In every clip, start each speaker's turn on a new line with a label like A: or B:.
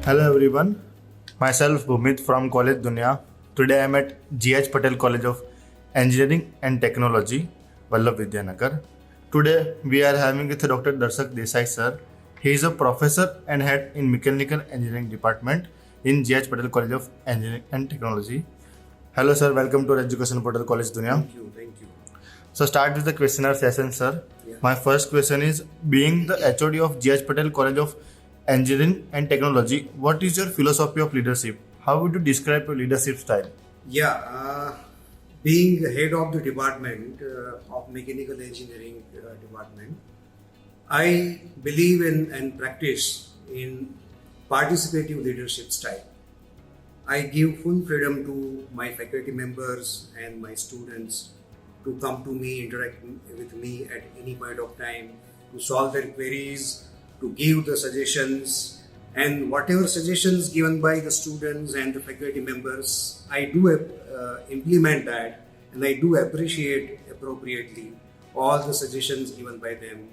A: Hello everyone, myself Bhumit from College Dunya. Today I am at GH Patel College of Engineering and Technology, Vallabh Vidyanagar. Today we are having with Dr. Darshak Desai sir. He is a professor and head in Mechanical Engineering Department in GH Patel College of Engineering and Technology. Hello sir, welcome to our education portal College Dunya.
B: Thank you.
A: So start with the questionnaire session sir.
B: Yeah.
A: My first question is, being the HOD of GH Patel College of Engineering and Technology, what is your philosophy of leadership? How would you describe your leadership style?
B: Being head of the department of mechanical engineering department, I believe in and practice in participative leadership style. I give full freedom to my faculty members and my students to come to me, interact with me at any point of time, to solve their queries, to give the suggestions, and whatever suggestions given by the students and the faculty members, I do implement that, and I do appreciate appropriately all the suggestions given by them.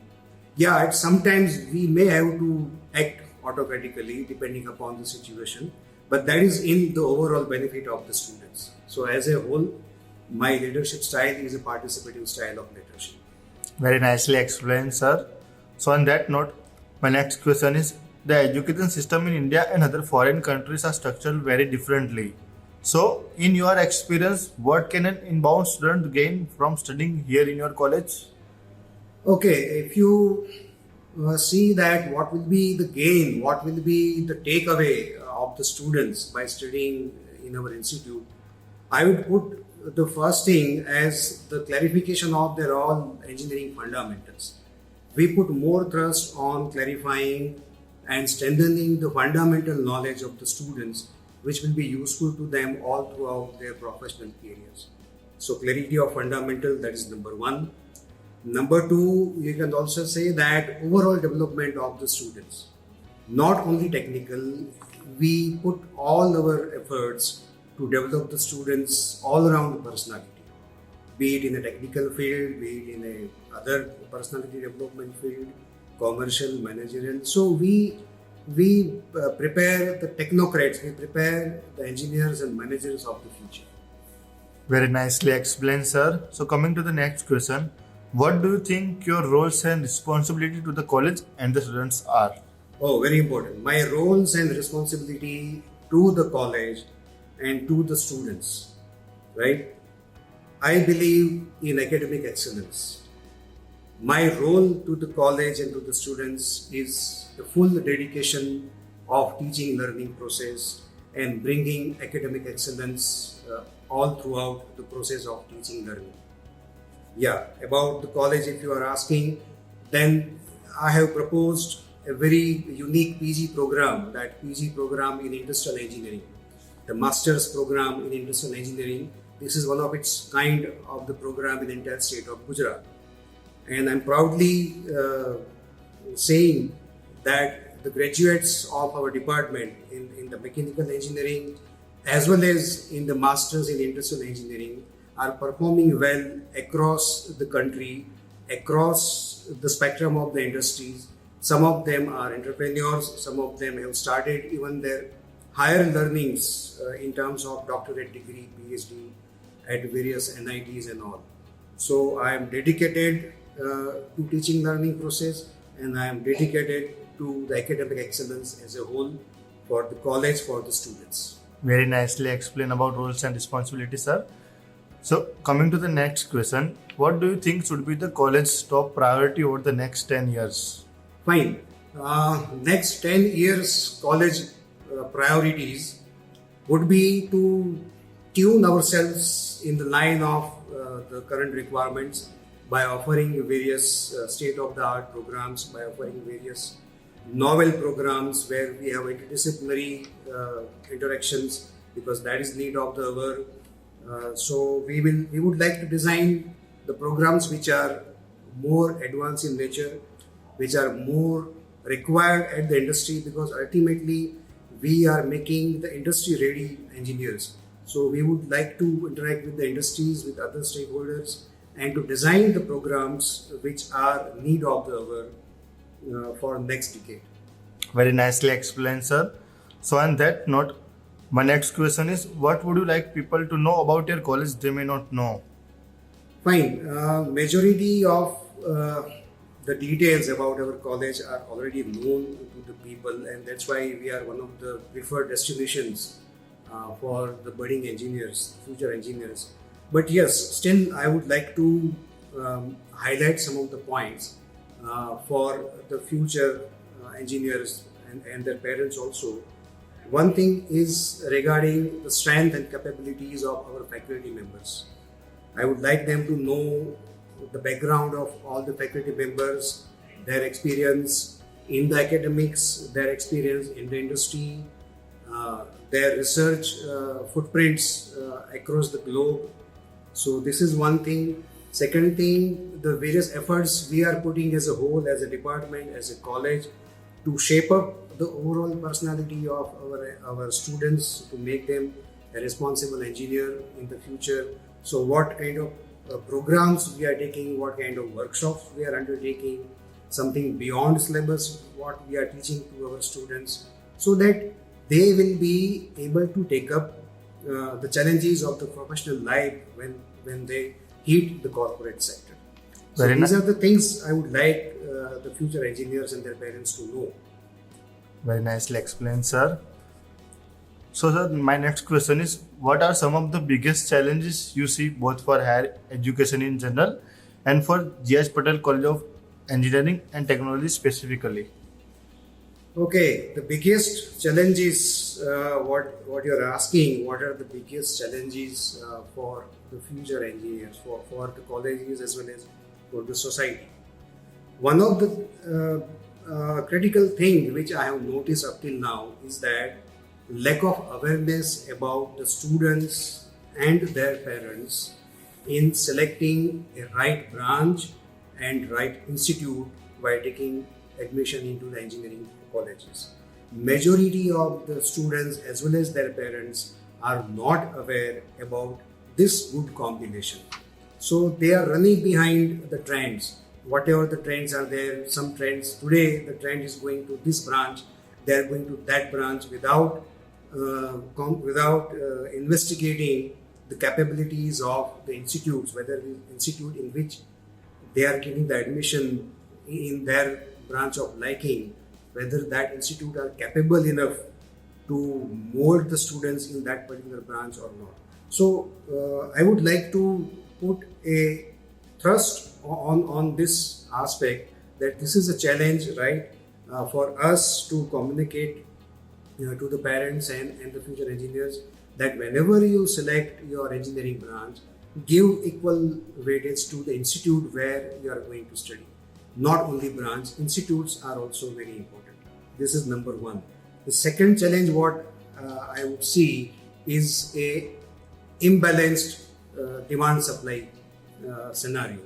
B: Sometimes we may have to act autocratically depending upon the situation, but that is in the overall benefit of the students. So as a whole, my leadership style is a participative style of leadership.
A: Very nicely explained, sir. So on that note, my next question is, the education system in India and other foreign countries are structured very differently. So in your experience, what can an inbound student gain from studying here in your college?
B: Okay, if you see that what will be the gain, what will be the takeaway of the students by studying in our institute, I would put the first thing as the clarification of their all engineering fundamentals. We put more thrust on clarifying and strengthening the fundamental knowledge of the students, which will be useful to them all throughout their professional careers. So clarity of fundamental, that is number one. Number two, you can also say that overall development of the students, not only technical, we put all our efforts to develop the students all around personality, be it in a technical field, be it in a other personality development field, commercial, managerial. So we prepare the technocrats, we prepare the engineers and managers of the future.
A: Very nicely explained, sir. So coming to the next question, what do you think your roles and responsibility to the college and the students are?
B: Oh, very important. My roles and responsibility to the college and to the students, right? I believe in academic excellence. My role to the college and to the students is the full dedication of teaching learning process and bringing academic excellence all throughout the process of teaching learning. About the college, if you are asking, then I have proposed a very unique PG program, that PG program in industrial engineering, the master's program in industrial engineering. This is one of its kind of the program in the entire state of Gujarat. And I'm proudly saying that the graduates of our department in the mechanical engineering as well as in the masters in industrial engineering are performing well across the country, across the spectrum of the industries. Some of them are entrepreneurs, some of them have started even their higher learnings in terms of doctorate degree, PhD at various NITs and all. So I am dedicated to teaching learning process, and I am dedicated to the academic excellence as a whole for the college, for the students.
A: Very nicely explained about roles and responsibilities, sir. So coming to the next question, what do you think should be the college's top priority over the next 10 years?
B: Fine. Next 10 years college priorities would be to tune ourselves in the line of the current requirements by offering various state-of-the-art programs, by offering various novel programs where we have interdisciplinary interactions, because that is need of the hour. So we would like to design the programs which are more advanced in nature, which are more required at the industry, because ultimately we are making the industry ready engineers. So we would like to interact with the industries, with other stakeholders, and to design the programs which are need of the hour for next decade.
A: Very nicely explained, sir. So on that note, my next question is, what would you like people to know about your college they may not know?
B: Fine. Majority of the details about our college are already known to the people, and that's why we are one of the preferred destinations for the budding engineers, future engineers. But yes, still, I would like to highlight some of the points for the future engineers and their parents also. One thing is regarding the strength and capabilities of our faculty members. I would like them to know the background of all the faculty members, their experience in the academics, their experience in the industry, their research footprints across the globe. So this is one thing. Second thing, the various efforts we are putting as a whole, as a department, as a college, to shape up the overall personality of our students, to make them a responsible engineer in the future. So what kind of programs we are taking, what kind of workshops we are undertaking, something beyond syllabus, what we are teaching to our students, so that they will be able to take up the challenges of the professional life when they hit the corporate sector. So
A: Very
B: these
A: ni-
B: are the things I would like the future engineers and their parents to know.
A: Very nicely explained, sir. So, sir, my next question is, what are some of the biggest challenges you see both for higher education in general and for G.H. Patel College of Engineering and Technology specifically?
B: Okay, the biggest challenges, what you're asking, what are the biggest challenges for the future engineers, for the colleges as well as for the society? One of the critical thing which I have noticed up till now is that lack of awareness about the students and their parents in selecting a right branch and right institute while taking admission into the engineering colleges. Majority of the students as well as their parents are not aware about this good combination. So they are running behind the trends. Whatever the trends are there, some trends today, the trend is going to this branch, they are going to that branch without investigating the capabilities of the institutes, whether the institute in which they are getting the admission in their branch of liking, whether that institute are capable enough to mold the students in that particular branch or not. So I would like to put a thrust on this aspect, that this is a challenge, right, for us to communicate to the parents and the future engineers, that whenever you select your engineering branch, give equal weightage to the institute where you are going to study. Not only branch, institutes are also very important. This is number one. The second challenge, what I would see, is a imbalanced demand supply scenario.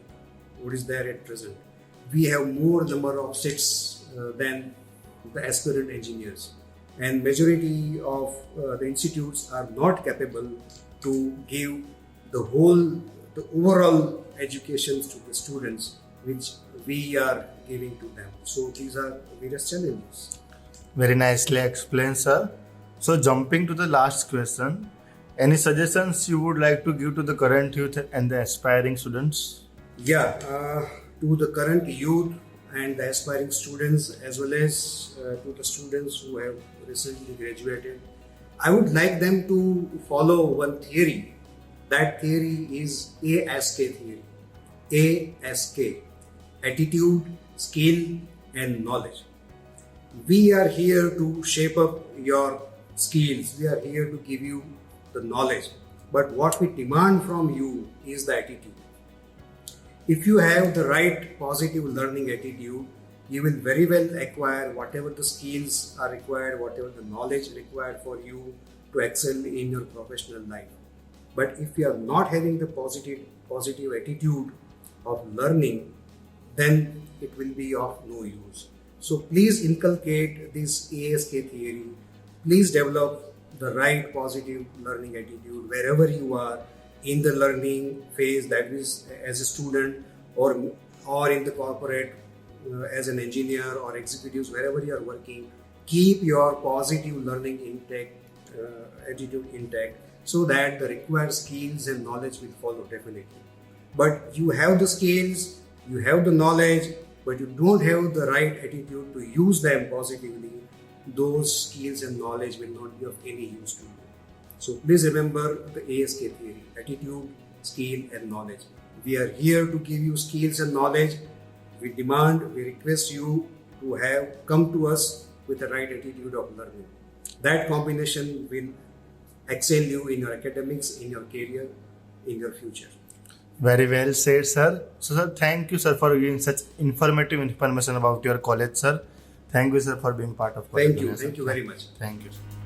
B: What is there at present? We have more number of seats than the aspirant engineers, and majority of the institutes are not capable to give the overall education to the students which we are giving to them. So these are various challenges.
A: Very nicely explained, sir. So, jumping to the last question, any suggestions you would like to give to the current youth and the aspiring students?
B: Yeah, to the current youth and the aspiring students, as well as to the students who have recently graduated, I would like them to follow one theory. That theory is ASK theory. ASK, attitude, skill, and knowledge. We are here to shape up your skills. We are here to give you the knowledge. But what we demand from you is the attitude. If you have the right positive learning attitude, you will very well acquire whatever the skills are required, whatever the knowledge required for you to excel in your professional life. But if you are not having the positive attitude of learning, then it will be of no use. So please inculcate this ASK theory. Please develop the right positive learning attitude wherever you are in the learning phase, that is as a student or in the corporate as an engineer or executives, wherever you are working. keep your positive learning intact, attitude intact, so that the required skills and knowledge will follow definitely. But you have the skills, you have the knowledge, but you don't have the right attitude to use them positively, those skills and knowledge will not be of any use to you. So please remember the ASK theory: attitude, skill, and knowledge. We are here to give you skills and knowledge. We demand, we request you to have come to us with the right attitude of learning. That combination will excel you in your academics, in your career, in your future.
A: Very well said, sir. So, sir, thank you, sir, for giving such informative information about your college, sir. Thank you, sir, for being part of college.
B: Thank you.
A: Dunia, sir.
B: Thank you very much.
A: Thank you, sir.